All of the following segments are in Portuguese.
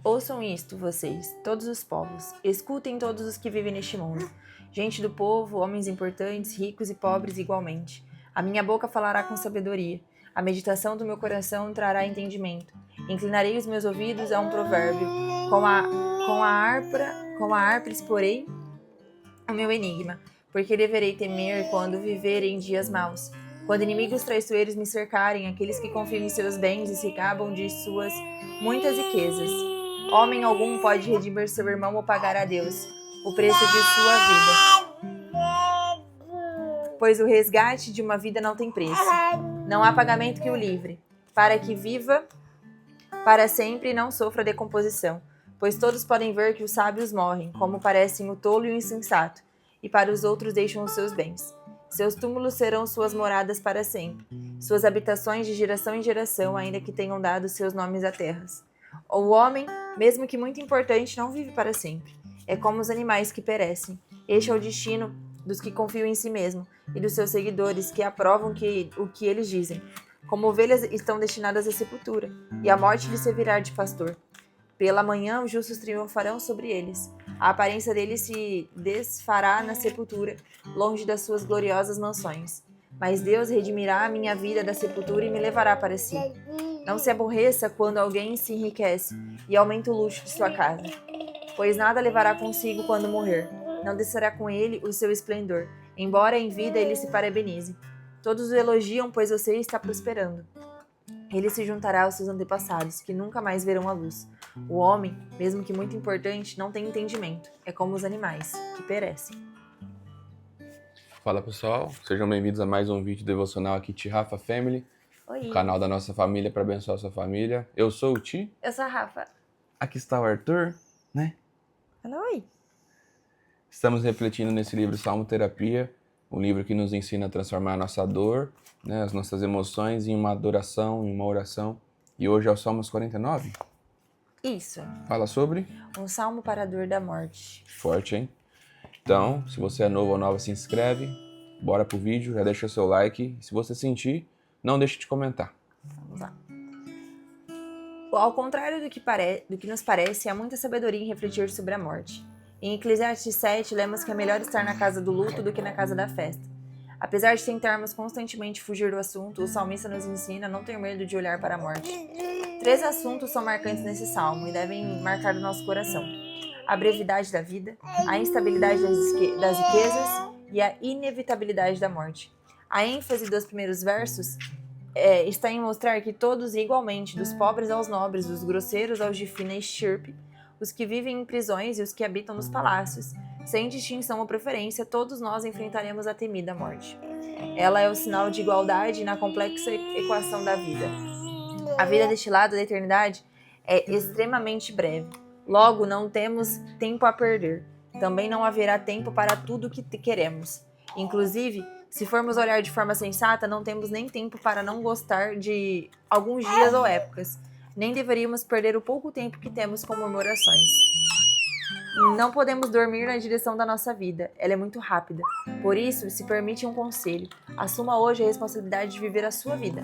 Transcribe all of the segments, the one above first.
Ouçam isto, vocês, todos os povos. Escutem todos os que vivem neste mundo. Gente do povo, homens importantes, ricos e pobres igualmente. A minha boca falará com sabedoria. A meditação do meu coração trará entendimento. Inclinarei os meus ouvidos a um provérbio. Com a harpa exporei o meu enigma. Porque deverei temer quando viver em dias maus. Quando inimigos traiçoeiros me cercarem, aqueles que confiam em seus bens e se gabam de suas muitas riquezas. Homem algum pode redimir seu irmão ou pagar a Deus o preço de sua vida. Pois o resgate de uma vida não tem preço. Não há pagamento que o livre, para que viva para sempre e não sofra decomposição. Pois todos podem ver que os sábios morrem, como parecem o tolo e o insensato, e para os outros deixam os seus bens. Seus túmulos serão suas moradas para sempre, suas habitações de geração em geração, ainda que tenham dado seus nomes a terras. O homem, mesmo que muito importante, não vive para sempre. É como os animais que perecem. Este é o destino dos que confiam em si mesmo e dos seus seguidores que aprovam o que eles dizem. Como ovelhas estão destinadas à sepultura, e a morte lhes servirá de pastor. Pela manhã os justos triunfarão sobre eles. A aparência deles se desfará na sepultura, longe das suas gloriosas mansões. Mas Deus redimirá a minha vida da sepultura e me levará para si. Não se aborreça quando alguém se enriquece e aumenta o luxo de sua casa, pois nada levará consigo quando morrer. Não descerá com ele o seu esplendor, embora em vida ele se parabenize. Todos o elogiam, pois você está prosperando. Ele se juntará aos seus antepassados, que nunca mais verão a luz. O homem, mesmo que muito importante, não tem entendimento. É como os animais, que perecem. Fala pessoal, sejam bem-vindos a mais um vídeo devocional aqui, Rafa Family, Oi. o canal da nossa família para abençoar a sua família. Eu sou o Ti. Eu sou a Rafa. Aqui está o Arthur, né? Oi. Estamos refletindo nesse livro Salmo Terapia, um livro que nos ensina a transformar a nossa dor, né, as nossas emoções em uma adoração, em uma oração. E hoje é o Salmos 49. Isso. Fala sobre? Um salmo para a dor da morte. Forte, hein? Então, se você é novo ou nova, se inscreve, bora pro vídeo, já deixa o seu like. E se você sentir, não deixe de comentar. Vamos lá. Ao contrário do que nos parece, há muita sabedoria em refletir sobre a morte. Em Eclesiastes 7, lemos que é melhor estar na casa do luto do que na casa da festa. Apesar de tentarmos constantemente fugir do assunto, o salmista nos ensina a não ter medo de olhar para a morte. 3 assuntos são marcantes nesse salmo e devem marcar o nosso coração: a brevidade da vida, a instabilidade das riquezas e a inevitabilidade da morte. A ênfase dos primeiros versos está em mostrar que todos igualmente, dos pobres aos nobres, dos grosseiros aos de fina estirpe, os que vivem em prisões e os que habitam nos palácios, sem distinção ou preferência, todos nós enfrentaremos a temida morte. Ela é o sinal de igualdade na complexa equação da vida. A vida deste lado da eternidade é extremamente breve. Logo, não temos tempo a perder. Também não haverá tempo para tudo o que queremos. Inclusive, se formos olhar de forma sensata, não temos nem tempo para não gostar de alguns dias ou épocas. Nem deveríamos perder o pouco tempo que temos com murmurações. Não podemos dormir na direção da nossa vida, ela é muito rápida. Por isso, se permite um conselho: assuma hoje a responsabilidade de viver a sua vida.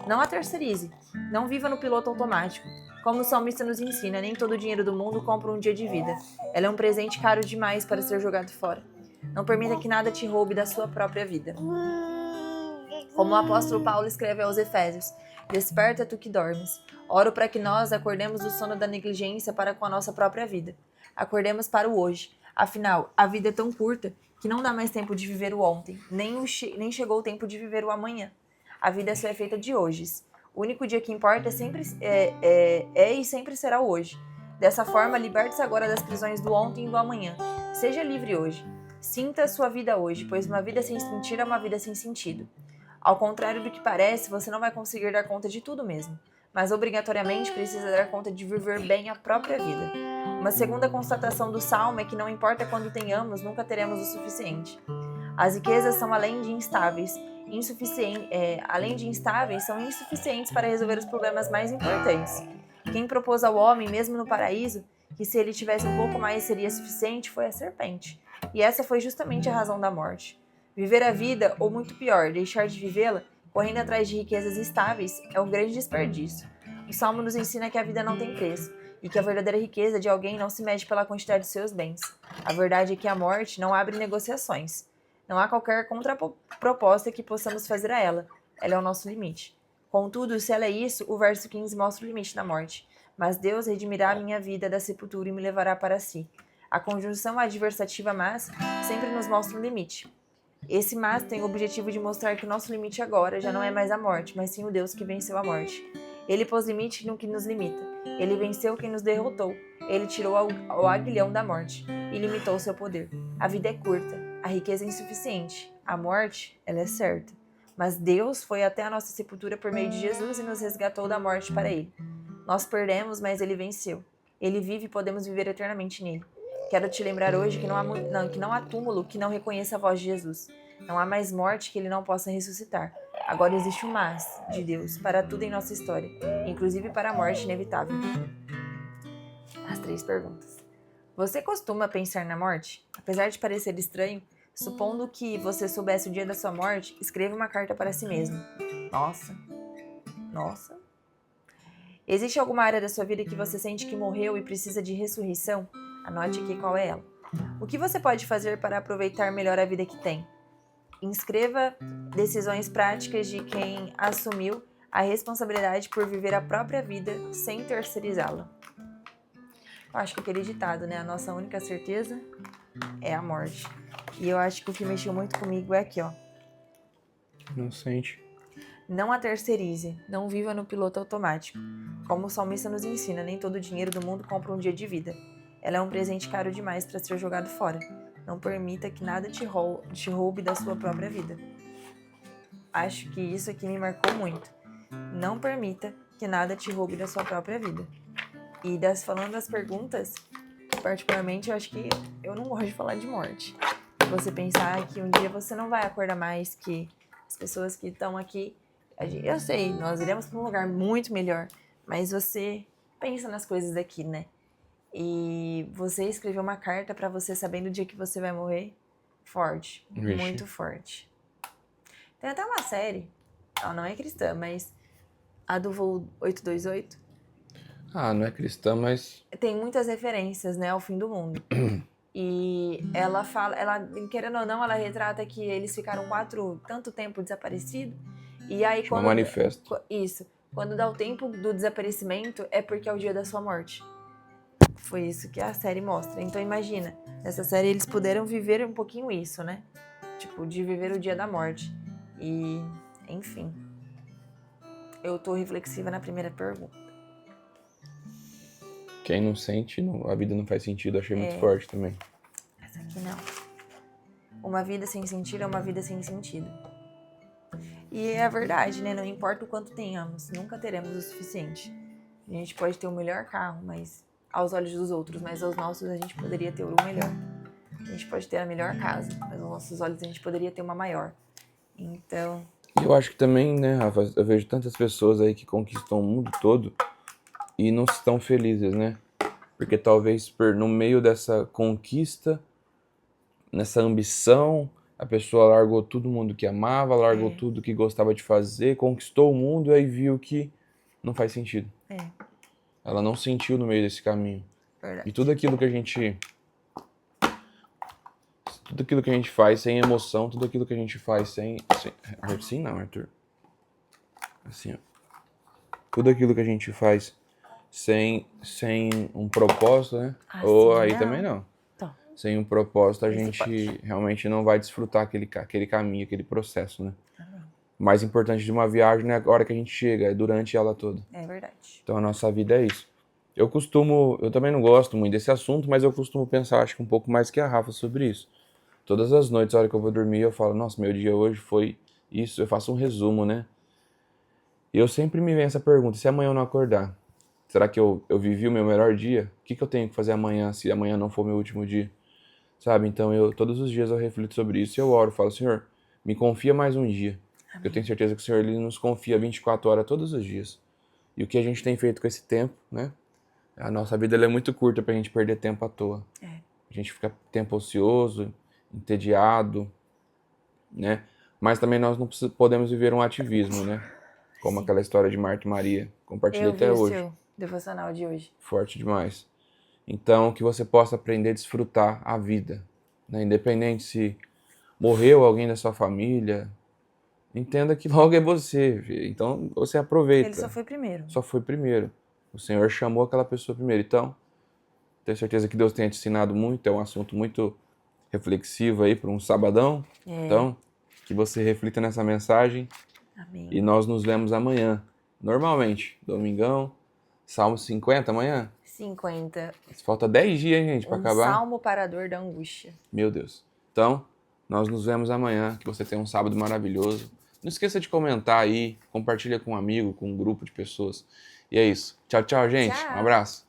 Não a terceirize, não viva no piloto automático. Como o salmista nos ensina, nem todo o dinheiro do mundo compra um dia de vida. Ela é um presente caro demais para ser jogado fora. Não permita que nada te roube da sua própria vida. Como o apóstolo Paulo escreve aos Efésios: desperta tu que dormes. Oro para que nós acordemos do sono da negligência para com a nossa própria vida. Acordemos para o hoje. Afinal, a vida é tão curta que não dá mais tempo de viver o ontem, nem chegou o tempo de viver o amanhã. A vida só é feita de hojes. O único dia que importa e sempre será o hoje. Dessa forma, liberte-se agora das prisões do ontem e do amanhã. Seja livre hoje. Sinta a sua vida hoje, pois uma vida sem sentir é uma vida sem sentido. Ao contrário do que parece, você não vai conseguir dar conta de tudo mesmo, mas obrigatoriamente precisa dar conta de viver bem a própria vida. Uma segunda constatação do Salmo é que não importa quando tenhamos, nunca teremos o suficiente. As riquezas são além de instáveis, são insuficientes para resolver os problemas mais importantes. Quem propôs ao homem, mesmo no paraíso, que se ele tivesse um pouco mais seria suficiente, foi a serpente. E essa foi justamente a razão da morte. Viver a vida, ou muito pior, deixar de vivê-la, correndo atrás de riquezas estáveis, é um grande desperdício. O Salmo nos ensina que a vida não tem preço e que a verdadeira riqueza de alguém não se mede pela quantidade de seus bens. A verdade é que a morte não abre negociações. Não há qualquer contraproposta que possamos fazer a ela. Ela é o nosso limite. Contudo, se ela é isso, o verso 15 mostra o limite da morte. Mas Deus redimirá a minha vida da sepultura e me levará para si. A conjunção adversativa mas sempre nos mostra um limite. Esse mas tem o objetivo de mostrar que o nosso limite agora já não é mais a morte, mas sim o Deus que venceu a morte. Ele pôs limite no que nos limita. Ele venceu quem nos derrotou. Ele tirou o aguilhão da morte e limitou o seu poder. A vida é curta, a riqueza é insuficiente, a morte, ela é certa. Mas Deus foi até a nossa sepultura por meio de Jesus e nos resgatou da morte para Ele. Nós perdemos, mas Ele venceu. Ele vive e podemos viver eternamente nele. Quero te lembrar hoje que não há túmulo que não reconheça a voz de Jesus. Não há mais morte que Ele não possa ressuscitar. Agora existe um mas de Deus para tudo em nossa história, inclusive para a morte inevitável. As 3 perguntas. Você costuma pensar na morte? Apesar de parecer estranho, supondo que você soubesse o dia da sua morte, escreva uma carta para si mesmo. Nossa. Existe alguma área da sua vida que você sente que morreu e precisa de ressurreição? Anote aqui qual é ela. O que você pode fazer para aproveitar melhor a vida que tem? Inscreva decisões práticas de quem assumiu a responsabilidade por viver a própria vida sem terceirizá-la. Eu acho que aquele ditado, né? A nossa única certeza é a morte. E eu acho que o que mexeu muito comigo é aqui, ó. Não sente. Não a terceirize, não viva no piloto automático. Como o salmista nos ensina, nem todo o dinheiro do mundo compra um dia de vida. Ela é um presente caro demais para ser jogado fora. Não permita que nada te roube da sua própria vida. Acho que isso aqui me marcou muito. Não permita que nada te roube da sua própria vida. E falando das perguntas, particularmente eu acho que eu não gosto de falar de morte. Você pensar que um dia você não vai acordar mais, que as pessoas que estão aqui, eu sei, nós iremos para um lugar muito melhor, mas você pensa nas coisas daqui, né? E você escreveu uma carta pra você sabendo o dia que você vai morrer, forte, Vixe. muito forte. Tem até uma série, ela não é cristã, mas a do Voo 828. Não é cristã, mas... Tem muitas referências, né, ao fim do mundo. E ela fala, querendo ou não, ela retrata que eles ficaram tanto tempo desaparecidos. E aí Chama manifesto. Isso. Quando dá o tempo do desaparecimento, é porque é o dia da sua morte. Foi isso que a série mostra. Então imagina, nessa série eles puderam viver um pouquinho isso, né? Tipo, de viver o dia da morte. E, enfim. Eu tô reflexiva na primeira pergunta. Quem não sente, a vida não faz sentido. Achei muito forte também. Essa aqui não. Uma vida sem sentido é uma vida sem sentido. E é a verdade, né? Não importa o quanto tenhamos, nunca teremos o suficiente. A gente pode ter o melhor carro, mas aos olhos dos outros, mas aos nossos a gente poderia ter o melhor. A gente pode ter a melhor casa, mas aos nossos olhos a gente poderia ter uma maior. Então... Eu acho que também, né, Rafa, eu vejo tantas pessoas aí que conquistam o mundo todo e não estão felizes, né? Porque talvez no meio dessa conquista, nessa ambição, a pessoa largou todo mundo que amava, largou tudo que gostava de fazer, conquistou o mundo e aí viu que não faz sentido. Ela não sentiu no meio desse caminho. Verdade. E tudo aquilo que a gente faz sem emoção, tudo aquilo que a gente faz assim não, Arthur. Assim, ó. Tudo aquilo que a gente faz sem um propósito, né? Ou aí não. também não. Então. Sem um propósito, a Esse gente pode. realmente não vai desfrutar aquele caminho, aquele processo, né? O mais importante de uma viagem não é a hora que a gente chega, é durante ela toda. É verdade. Então a nossa vida é isso. Eu também não gosto muito desse assunto, mas eu costumo pensar, acho que um pouco mais que a Rafa sobre isso. Todas as noites, a hora que eu vou dormir, eu falo, nossa, meu dia hoje foi isso, eu faço um resumo, né? E eu sempre me vem essa pergunta, se amanhã eu não acordar, será que eu vivi o meu melhor dia? O que eu tenho que fazer amanhã, se amanhã não for meu último dia? Sabe, então todos os dias eu reflito sobre isso e eu oro, falo, Senhor, me confia mais um dia. Porque eu tenho certeza que o Senhor ele nos confia 24 horas todos os dias. E o que a gente tem feito com esse tempo, né? A nossa vida ela é muito curta pra gente perder tempo à toa. A gente fica tempo ocioso, entediado, né? Mas também nós não podemos viver um ativismo, né? Como aquela história de Marta e Maria. Compartilhei Eu vi até o hoje. seu devocional de hoje. Forte demais. Então, que você possa aprender a desfrutar a vida, né? Independente se morreu alguém da sua família, entenda que logo é você. Então, você aproveita. Ele só foi primeiro. Só foi primeiro. O Senhor chamou aquela pessoa primeiro. Então, tenho certeza que Deus tenha te ensinado muito. É um assunto muito reflexivo aí para um sabadão. Então, que você reflita nessa mensagem. Amém. E nós nos vemos amanhã. Normalmente, domingão, Salmo 50 amanhã. 50. Falta 10 dias, hein, gente, para acabar. Salmo parador da angústia. Meu Deus. Então, nós nos vemos amanhã. Que você tenha um sábado maravilhoso. Não esqueça de comentar aí. Compartilha com um amigo, com um grupo de pessoas. E é isso. Tchau, tchau, gente. Tchau. Um abraço.